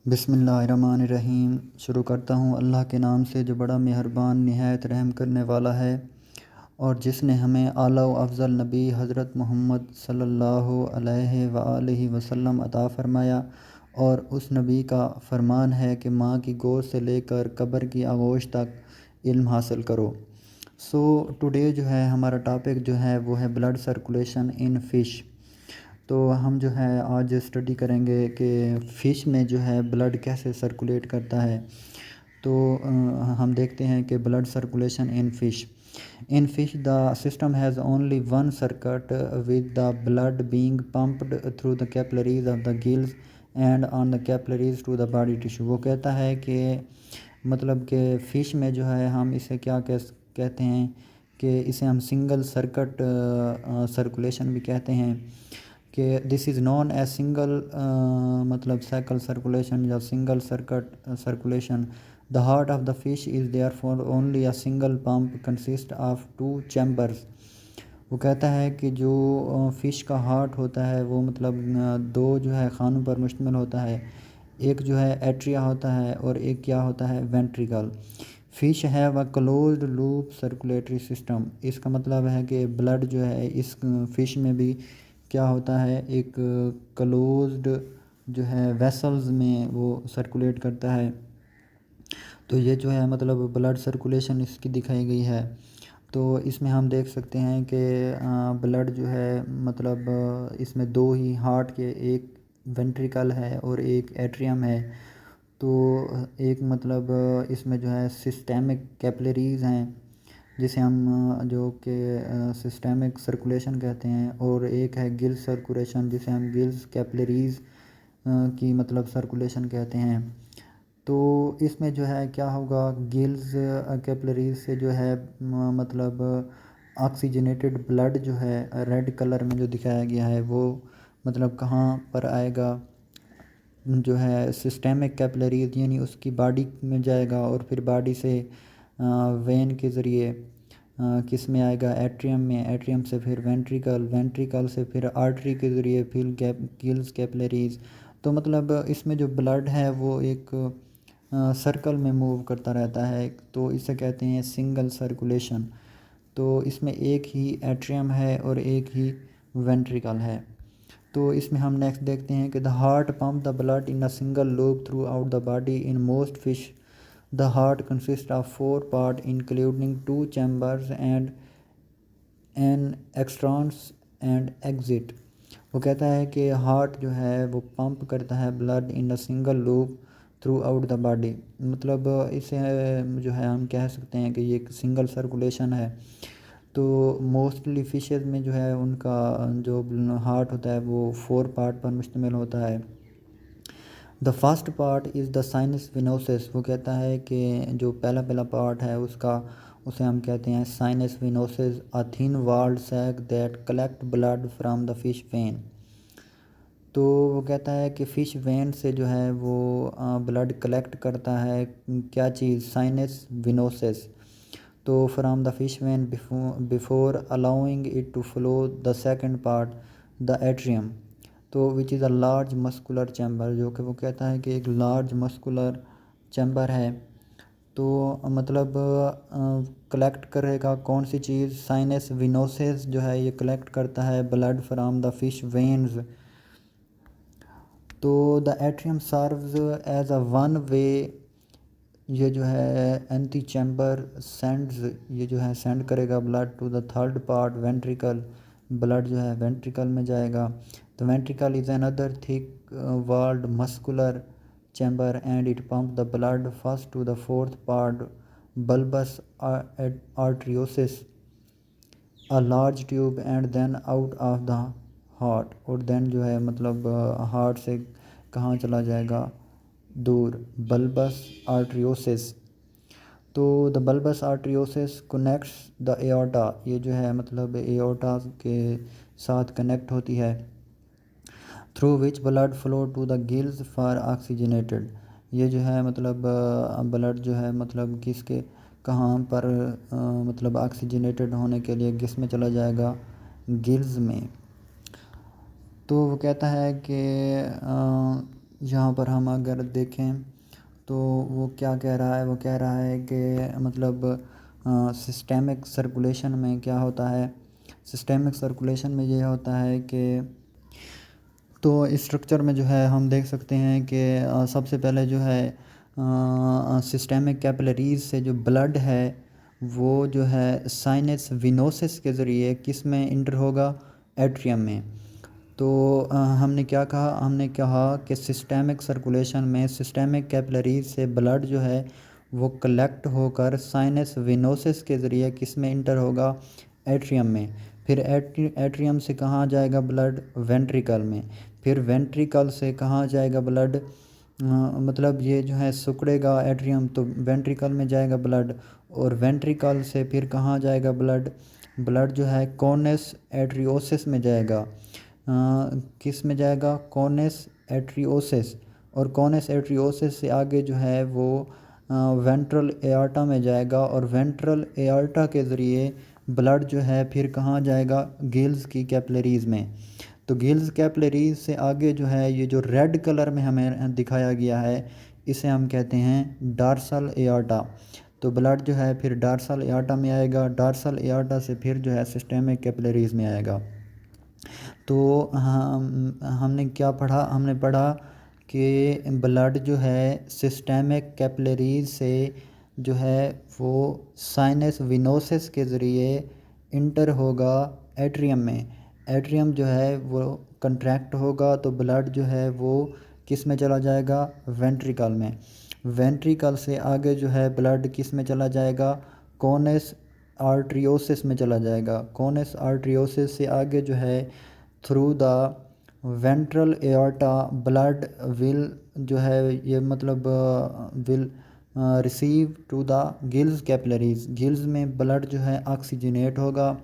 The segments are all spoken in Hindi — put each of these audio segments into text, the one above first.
बिस्मिल्लाहिर्रहमानिर्रहीम। शुरू करता हूँ अल्लाह के नाम से जो बड़ा मेहरबान निहायत रहम करने वाला है, और जिसने हमें आला व अफ़ज़ल नबी हज़रत मोहम्मद सल्लल्लाहु अलैहि वसल्लम अता फ़रमाया। और उस नबी का फ़रमान है कि माँ की गोद से लेकर कब्र की आगोश तक इल्म हासिल करो। टुडे जो है हमारा टॉपिक जो है वो है ब्लड सर्कुलेशन इन फ़िश। तो हम जो है आज स्टडी करेंगे कि फ़िश में जो है ब्लड कैसे सर्कुलेट करता है। तो हम देखते हैं कि blood circulation in fish the system has only one circuit with the blood being pumped through the capillaries of the gills and on the capillaries to the body tissue. वो कहता है कि मतलब कि फ़िश में जो है हम इसे क्या कहते हैं कि इसे हम सिंगल सर्किट सर्कुलेशन भी कहते हैं कि this is known as single मतलब साइकिल सर्कुलेशन या single circuit circulation. The heart of the fish is therefore only a single pump consist of two chambers. वो कहता है कि जो फ़िश का हार्ट होता है वो मतलब दो जो है खानों पर मुश्तमिल होता है। एक जो है एट्रिया होता है और एक क्या होता है ventricle. Fish have a closed loop circulatory system. इसका मतलब है कि ब्लड जो है इस फ़िश में भी क्या होता है, एक क्लोज्ड जो है वेसल्स में वो सर्कुलेट करता है। तो ये जो है मतलब ब्लड सर्कुलेशन इसकी दिखाई गई है। तो इसमें हम देख सकते हैं कि ब्लड जो है मतलब इसमें दो ही हार्ट के, एक वेंट्रिकल है और एक एट्रियम है। तो एक मतलब इसमें जो है सिस्टेमिक कैपिलरीज़ हैं जिसे हम जो कि सिस्टेमिक सर्कुलेशन कहते हैं, और एक है गिल्स सर्कुलेशन जिसे हम गिल्स कैपिलरीज़ की मतलब सर्कुलेशन कहते हैं। तो इसमें जो है क्या होगा, गिल्स कैपिलरीज से जो है मतलब ऑक्सीजनेटेड ब्लड जो है रेड कलर में जो दिखाया गया है वो मतलब कहाँ पर आएगा, जो है सिस्टेमिक कैपिलरीज यानी उसकी बॉडी में जाएगा और फिर बॉडी से वेन के ज़रिए किस में आएगा, एट्रियम में, एट्रियम से फिर वेंट्रिकल, वेंट्रिकल से फिर आर्टरी के ज़रिए फिर गिल्स कैपिलरीज। तो मतलब इसमें जो ब्लड है वो एक सर्कल में मूव करता रहता है, तो इसे कहते हैं सिंगल सर्कुलेशन। तो इसमें एक ही एट्रियम है और एक ही वेंट्रिकल है। तो इसमें हम नेक्स्ट देखते हैं कि the heart pump the blood in a single loop throughout the body in most fish. The heart consist of four part including two chambers and an entrance and exit. वो कहता है कि हार्ट जो है वो पंप करता है blood in a single loop throughout the body. मतलब इसे जो है हम कह सकते हैं कि ये एक सिंगल सर्कुलेशन है। तो मोस्टली फिशेज़ में जो है उनका जो हार्ट होता है वो फोर पार्ट पर मुश्तमिल होता है। The first part is the sinus venosus. वो कहता है कि जो पहला पहला पार्ट है उसका उसे हम कहते हैं sinus venosus, a thin walled sac that collect blood from the fish vein. तो वो कहता है कि फ़िश वेन से जो है वो ब्लड कलेक्ट करता है क्या चीज़, साइनस विनोसिस। तो from the fish vein before allowing it to flow the second part the atrium, तो which is a large muscular chamber. जो कि वो कहता है कि एक लार्ज मस्कुलर चैम्बर है। तो मतलब कलेक्ट करेगा कौन सी चीज़, साइनस विनोसिस जो है ये कलेक्ट करता है blood from the fish veins. तो the atrium serves as a one way, ये जो है एंटी चैम्बर सेंड्स, ये जो है सेंड करेगा blood to the third part ventricle. Blood जो है वेंट्रिकल में जाएगा। तो ventricle is another thick walled muscular chamber and it pump the blood first to the fourth part bulbus arteriosus, a large tube and then out of the heart. और देन जो है मतलब हार्ट से कहाँ चला जाएगा, दूर, बल्बस आर्ट्रियोसिस। तो the bulbus arteriosus connects the aorta, ये जो है मतलब एओर्टा के साथ कनेक्ट होती है, through which blood flow to the gills for oxygenated. ये जो है मतलब ब्लड जो है मतलब किसके कहाँ पर मतलब ऑक्सीजनेटेड होने के लिए किस में चला जाएगा, गिल्स में। तो वो कहता है कि यहाँ पर हम अगर देखें तो वो क्या कह रहा है, वो कह रहा है कि मतलब सिस्टेमिक सर्कुलेशन में क्या होता है। सिस्टेमिक सर्कुलेशन में ये होता है कि तो इस स्ट्रक्चर में जो है हम देख सकते हैं कि सबसे पहले जो है सिस्टेमिक कैपिलरीज से जो ब्लड है वो जो है साइनस विनोसिस के ज़रिए किस में इंटर होगा, एट्रियम में। तो हमने क्या कहा, हमने कहा कि सिस्टेमिक सर्कुलेशन में सिस्टेमिक कैपिलरीज से ब्लड जो है वो कलेक्ट होकर साइनस विनोसिस के ज़रिए किस में इंटर होगा, एट्रियम में। फिर एट्रियम से कहाँ जाएगा ब्लड, वेंट्रिकल में। फिर वेंट्रिकल से कहाँ जाएगा ब्लड, मतलब ये जो है सिकुड़ेगा एट्रियम तो वेंट्रिकल में जाएगा ब्लड। और वेंट्रिकल से फिर कहाँ जाएगा ब्लड, ब्लड जो है कोनस एट्रियोसिस में जाएगा। किस में जाएगा, कोनस एट्रियोसिस। और कोनस एट्रियोसिस से आगे जो है वो वेंट्रल एआर्टा में जाएगा। और वेंट्रल एआर्टा के ज़रिए ब्लड जो है फिर कहाँ जाएगा, गिल्स की कैपिलरीज़ में। तो गिल्स कैपिलरीज से आगे जो है ये जो रेड कलर में हमें दिखाया गया है इसे हम कहते हैं डार्सल एआर्टा। तो ब्लड जो है फिर डार्सल एआर्टा में आएगा, डार्सल एआर्टा से फिर जो है सिस्टेमिक कैपिलरीज में आएगा। तो हमने क्या पढ़ा, हमने पढ़ा कि ब्लड जो है सिस्टेमिक कैपिलरीज से जो है वो साइनस विनोसिस के ज़रिए इंटर होगा एट्रियम में। एट्रियम जो है वो कंट्रैक्ट होगा तो ब्लड जो है वो किस में चला जाएगा, वेंट्रिकल में। वेंट्रिकल से आगे जो है ब्लड किस में चला जाएगा, कोनस आर्ट्रियोसिस में चला जाएगा। कोनस आर्ट्रियोसिस से आगे जो है through the ventral aorta blood will जो है ये मतलब will receive to the gills capillaries. Gills में ब्लड जो है ऑक्सीजनेट होगा।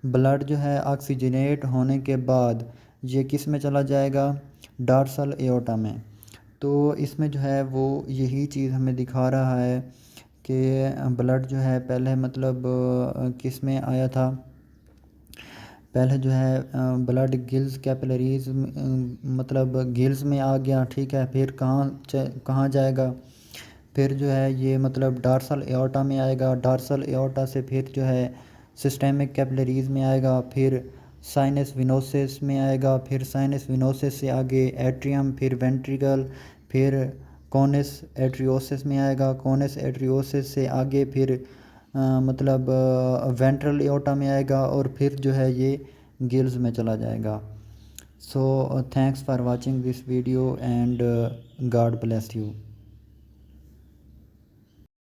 ब्लड जो है ऑक्सीजनेट होने के बाद ये किस में चला जाएगा, डार्सल एओर्टा में। तो इसमें जो है वो यही चीज़ हमें दिखा रहा है कि ब्लड जो है पहले मतलब किस में आया था, पहले जो है ब्लड गिल्स कैपिलरीज मतलब गिल्स में आ गया, ठीक है। फिर कहाँ जाएगा, फिर जो है ये मतलब डार्सल एओर्टा में आएगा। डार्सल एओर्टा से फिर जो है सिस्टेमिक कैपिलरीज में आएगा, फिर साइनस विनोसिस में आएगा, फिर साइनस विनोसिस से आगे एट्रियम, फिर वेंट्रिकल, फिर कोनस एट्रियोसिस में आएगा। कोनस एट्रियोसिस से आगे फिर मतलब वेंट्रल एओर्टा में आएगा और फिर जो है ये गिल्स में चला जाएगा। So thanks for watching this video and God bless you.